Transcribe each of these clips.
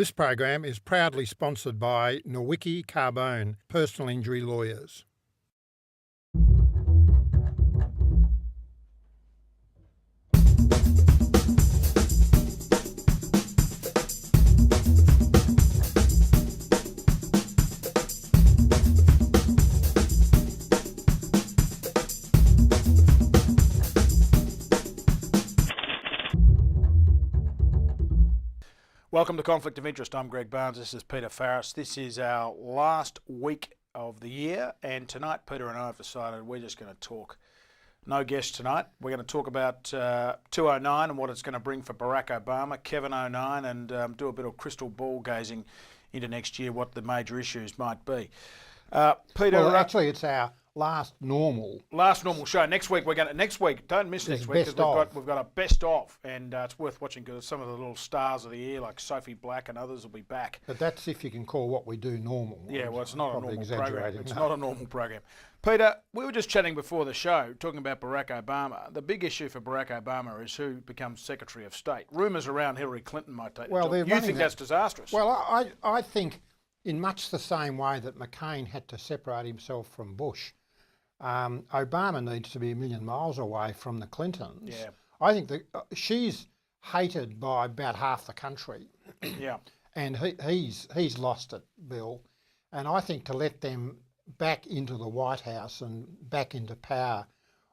This program is proudly sponsored by Nowicki Carbone, personal injury lawyers. Welcome to Conflict of Interest. I'm Greg Barnes. This is Peter Farris. This is our last week of the year, and tonight Peter and I have decided we're just going to talk. No guest tonight. We're going to talk about 209 and what it's going to bring for Barack Obama, Kevin 09, and do a bit of crystal ball gazing into next year, what the major issues might be. Peter, well, actually, it's our last normal show. Next week don't miss next week, because we've got a best of, and it's worth watching because some of the little stars of the year like Sophie Black and others will be back. But that's if you can call what we do normal. Yeah, well, it's not a normal program. It's not a normal program. Peter, we were just chatting before the show talking about Barack Obama. The big issue for Barack Obama is who becomes Secretary of State. Rumours around Hillary Clinton might take the job. You think that's disastrous? Well, I think in much the same way that McCain had to separate himself from Bush, Obama needs to be a million miles away from the Clintons. Yeah. I think that she's hated by about half the country. Yeah. And he's lost it, Bill. And I think to let them back into the White House and back into power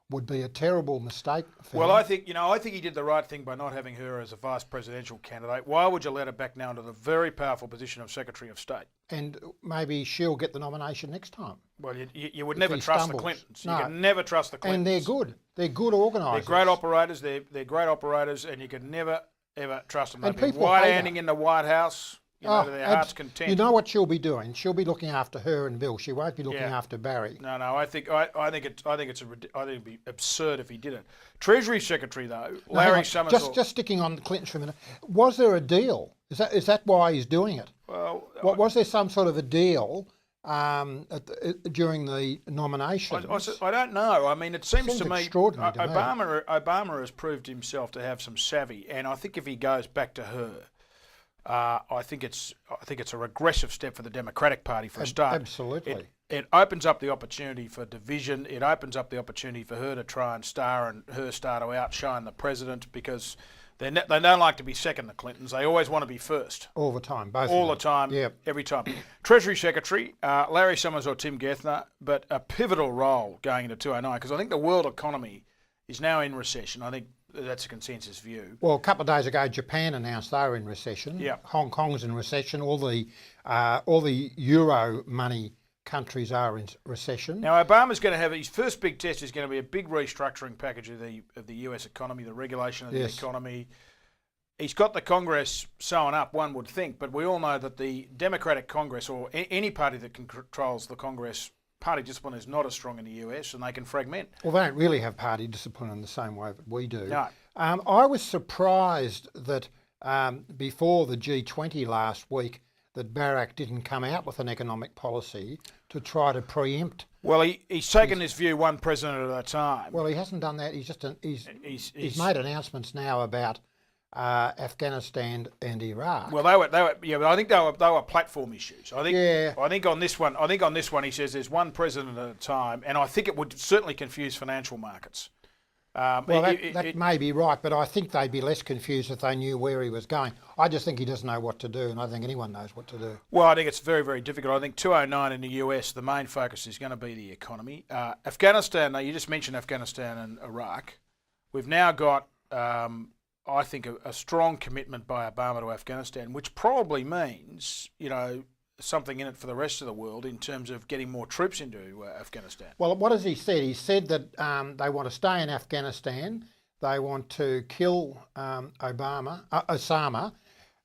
would be a terrible mistake for him. I think he did the right thing by not having her as a vice presidential candidate. Why would you let her back now into the very powerful position of Secretary of State? And maybe she'll get the nomination next time. Well, you would never trust the Clintons. No. You can never trust the Clintons. And they're good. They're good organisers. They're great operators. They're great operators, and you can never, ever trust them. And They'll be people white-handing in the White House. To their heart's content. You know what she'll be doing? She'll be looking after her and Bill. She won't be looking after Barry. No. I think it'd be absurd if he did it. Treasury Secretary though, Larry Summers. Just sticking on the Clintons for a minute. Was there a deal? Is that why he's doing it? Well, was there some sort of a deal during the nomination? I don't know. I mean, it seems to me Obama has proved himself to have some savvy, and I think if he goes back to her. I think it's a regressive step for the Democratic Party for a start. Absolutely. It opens up the opportunity for division. It opens up the opportunity for her to try and star to outshine the president, because they don't like to be second, the Clintons. They always want to be first. All the time, both all of them. The time, yep. Every time. Treasury Secretary, Larry Summers or Tim Gethner, but a pivotal role going into 209, because I think the world economy is now in recession. I think that's a consensus view. Well, a couple of days ago, Japan announced they were in recession. Yeah. Hong Kong's in recession. All the Euro money countries are in recession. Now, Obama's going to have his first big test is going to be a big restructuring package of the US economy, the regulation of the economy. He's got the Congress sewn up, one would think, but we all know that the Democratic Congress, or any party that controls the Congress, party discipline is not as strong in the US, and they can fragment. Well, they don't really have party discipline in the same way that we do. No. I was surprised that before the G20 last week that Barack didn't come out with an economic policy to try to preempt. Well, he's taken this view one president at a time. Well, he hasn't done that. He's made announcements now about Afghanistan and Iraq. Well, but I think they were platform issues. I think on this one he says there's one president at a time, and I think it would certainly confuse financial markets. That may be right, but I think they'd be less confused if they knew where he was going. I just think he doesn't know what to do, and I think anyone knows what to do. Well, I think it's very, very difficult. I think 209 in the US, the main focus is going to be the economy. Afghanistan, now you just mentioned Afghanistan and Iraq. We've now got, I think, a strong commitment by Obama to Afghanistan, which probably means, something in it for the rest of the world in terms of getting more troops into Afghanistan. Well, what has he said? He said that they want to stay in Afghanistan, they want to kill Osama,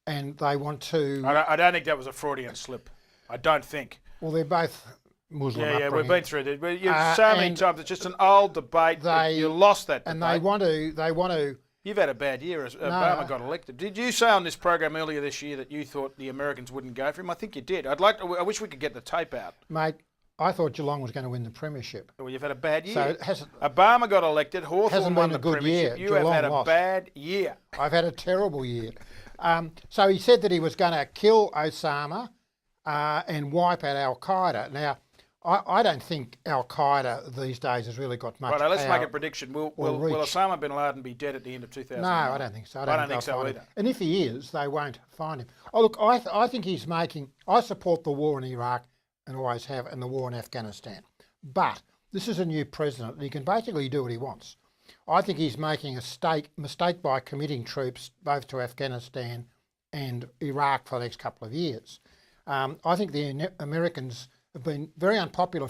and they want to... I don't think that was a Freudian slip. I don't think. Well, they're both Muslim upbringing. Yeah, we've been through it. So many times, it's just an old debate. You lost that debate. And they want to... You've had a bad year as Obama got elected. Did you say on this program earlier this year that you thought the Americans wouldn't go for him? I think you did. I wish we could get the tape out. Mate, I thought Geelong was going to win the premiership. Well, you've had a bad year. So it hasn't, Obama got elected. Hawthorn won the good premiership. Year. You Geelong have had lost. a bad year. I've had a terrible year. So he said that he was going to kill Osama and wipe out Al Qaeda. Now, I don't think Al Qaeda these days has really got much Right, let's power make a prediction. Will reach. Osama bin Laden be dead at the end of 2009? No, I don't think so. I don't think they'll so find either. him. And if he is, they won't find him. Oh, look, I think he's making... I support the war in Iraq and always have, and the war in Afghanistan. But this is a new president, and he can basically do what he wants. I think he's making a mistake by committing troops both to Afghanistan and Iraq for the next couple of years. I think the Americans have been very unpopular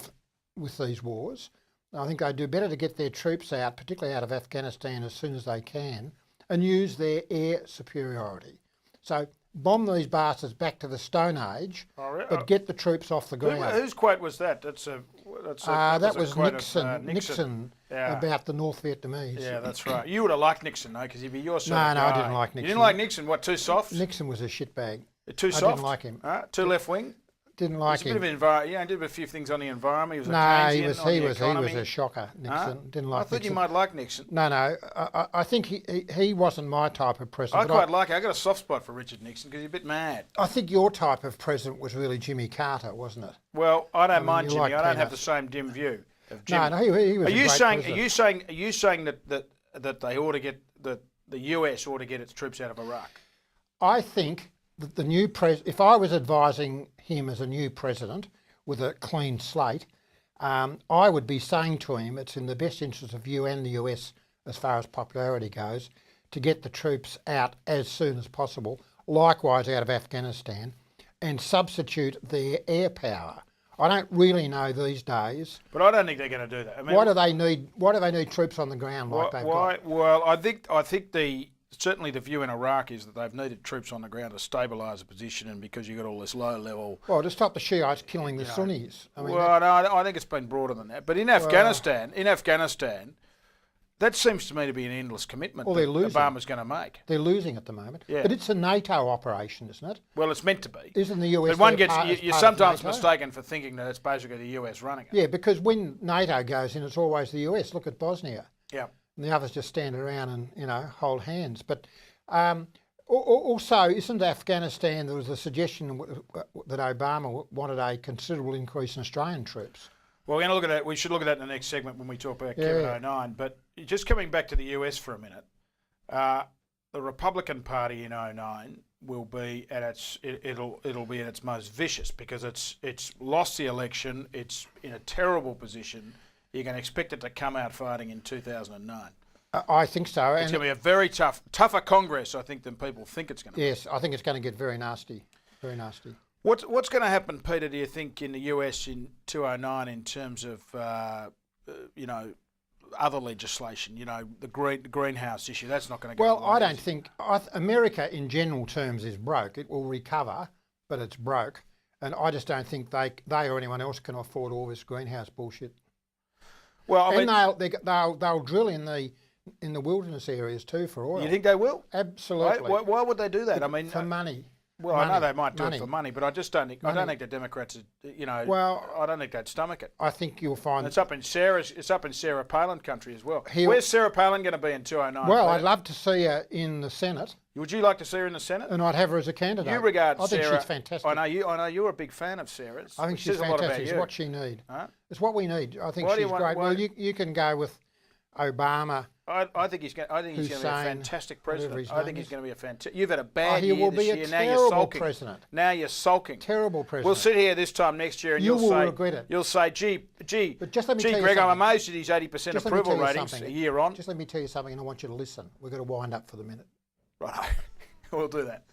with these wars. I think they do better to get their troops out, particularly out of Afghanistan, as soon as they can, and use their air superiority. So bomb these bastards back to the Stone Age, but get the troops off the ground. Whose quote was that? That was quote Nixon. of, Nixon Yeah. about the North Vietnamese. Yeah, that's right. You would have liked Nixon, though, because he'd be your sort No, of no, I guy. didn't like You Nixon. didn't like Nixon? What, too soft? Nixon was a shitbag. Too I soft? didn't like him. Too left-wing? Didn't like He's a him. bit of did a few things on the environment. He was a No, Keynesian he was on the economy. a shocker. Nixon didn't like I thought Nixon. you might like Nixon. No, I think he wasn't my type of I president. quite like it. I got a soft spot for Richard Nixon because he's a bit mad. I think your type of president was really Jimmy Carter, wasn't it? Well, I don't mind you Jimmy. like I don't have peanuts. the same dim view of Jimmy. No, he was. Are a you great saying? president. Are you saying that they ought to get the US ought to get its troops out of Iraq? I think that the new if I was advising him as a new president with a clean slate, I would be saying to him it's in the best interest of you and the US as far as popularity goes to get the troops out as soon as possible, likewise out of Afghanistan, and substitute their air power. I don't really know these days. But I don't think they're going to do that. I mean, Why do they need troops on the ground like they've got? Well, I think certainly the view in Iraq is that they've needed troops on the ground to stabilise the position, and because you've got all this low level. Well, to stop the Shiites killing the Sunnis. I mean, Well, no, I think it's been broader than that. But in Afghanistan, that seems to me to be an endless commitment Well, that they're losing. Obama's going to make. they're losing at the moment. Yeah. But it's a NATO operation, isn't it? Well, it's meant to be. Isn't the US? But one there gets part- as you're part of sometimes NATO? mistaken for thinking that it's basically the US running it. Yeah, because when NATO goes in, it's always the US. Look at Bosnia. Yeah. And the others just stand around and hold hands. But also, isn't Afghanistan? There was a suggestion that Obama wanted a considerable increase in Australian troops. Well, we're going to look at that. We should look at that in the next segment when we talk about Kevin 09. But just coming back to the US for a minute, the Republican Party in 09 will be at it'll be at its most vicious because it's lost the election. It's in a terrible position. You can expect it to come out fighting in 2009. I think so. It's going to be a very tougher Congress, I think, than people think it's going to be. Yes, I think it's going to get very nasty. Very nasty. What's going to happen, Peter, do you think, in the US in 2009 in terms of, other legislation, the greenhouse issue? That's not going to go Well, away, I don't is it? think... America, in general terms, is broke. It will recover, but it's broke. And I just don't think they or anyone else can afford all this greenhouse bullshit. Well, I mean, They'll drill in the wilderness areas too for oil. you think they will? Absolutely. Why would they do that? I mean, for money. well, I know they might do money. it for money, but I just don't think. I don't think the Democrats, Well, I don't think they'd stomach it. I think you'll find... It's up in Sarah Palin country as well. He'll- Where's Sarah Palin going to be in 2009? Well, Peter? I'd love to see her in the Senate, Would you like to see her in the Senate? and I'd have her as a candidate. You regard I think Sarah. she's fantastic. I know you're a big fan of Sarah's. I think which she's says a lot about fantastic. It's you. what she needs. Huh? It's what we need. I think Why do she's you want- great. why- Well, you can go with Obama. I think he's going to be a Hussein, fantastic whatever president. his I name think he's is. going to be a fantastic. You've had a bad He year will this be a year. Now you're terrible sulking. president. Now you're sulking. Terrible president. We'll sit here this time next year and You you'll will say, regret it. You'll say, gee, But just let me tell you Greg, I'm something. amazed at his 80% Just let me approval tell you ratings something. a year on. Just let me tell you something, and I want you to listen. We've got to wind up for the minute. Right, we'll do that.